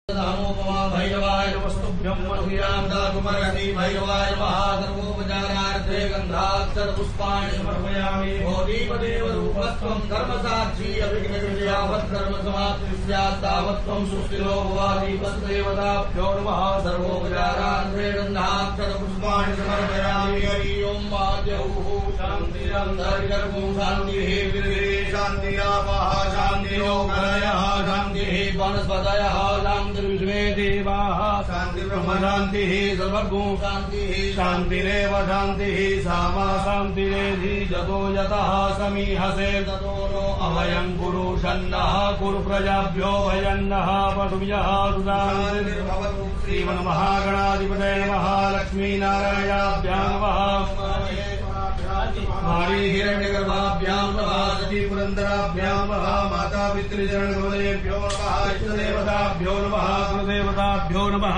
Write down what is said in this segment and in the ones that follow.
भैरवाय नमस्तुभ्यं मनुयामदाकुमरति भैरवाय महाधर्मोपचारार्थे गन्धाक्षर पुष्पाणि समर्पयामि। भोदीपदेव रूपस्त्वं धर्मसाक्षी अभिघ्नविद्यावत् धर्मसमाप्तिः स्यात् तावत् त्वं सुस्थिरो भवामि। तद्देवताभ्यो नमः। सर्वोपचारार्थे गन्धाक्षर पुष्पाणि समर्पयामि। हरि ओं महादेवः शान्तिरन्तरिगर्भो शान्तिः वीर्ये शान्तिरापः शान्तिरोगरयः शान्तिः वनस्पतयः शान्तिर्विश्वे देवाः शान्तिर्ब्रह्म शान्तिः सर्वगो शान्तिः शान्तिरेव शान्तिः सामा शान्तिरेधि जतो यतः समीहसे ततो नो अभयं कुरु षण्णः कुरु प्रजाभ्यो भयन्नः पशुभ्यः सुशान्तिर्भवतु। श्रीमन्महागणाधिपतये नमः। लक्ष्मीनारायणाभ्यां नमः। मारी हिरण्यगर्भाभ्यां नमः। सती पुरन्दराभ्यां नमः। माता पितृचरणगुरुदेभ्यो नमः। इष्टदेवताभ्यो नमः। गुरुदेवताभ्यो नमः।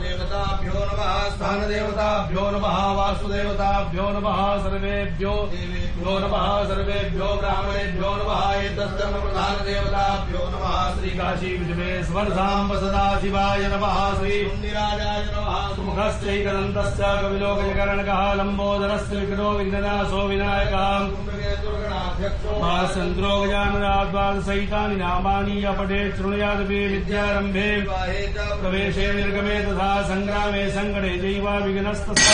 देवताभ्यो नमः। स्थानदेवताभ्यो नमः। वासुदेवताभ्यो नमः। सर्वेभ्यो देवेभ्यो नमः। सर्वेभ्यो ब्राह्मणेभ्यो नमः। एतत्सर्वप्रधानदेवताभ्यो नमः। श्रीकाशी विश्वेश्वर साम्ब सदाशिवाय नमः। श्रीमुनिराजाय नमः। सुमुखश्चैकदन्तश्च कविलोकजकर्णकः लम्बोदरस्य विघ्नो विघ्ननाशो विनायकः चन्द्रो गजाननाद्वादशैतानि नामानि अपठे शृणुयादपि विद्यारम्भे प्रवेशे निर्गमे तथा सङ्ग्रामे सङ्कटे चैव विघ्नस्तस्य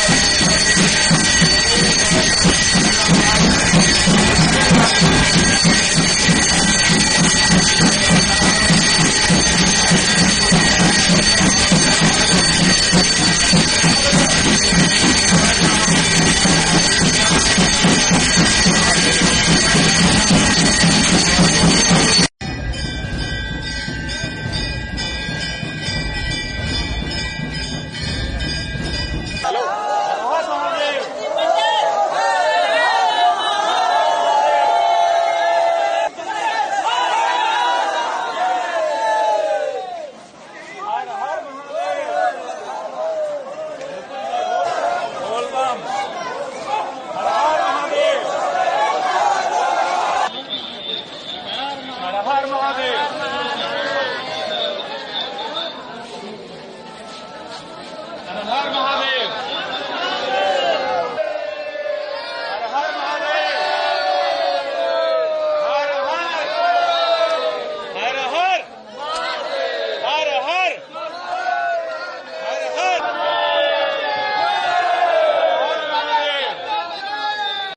हर महादेव।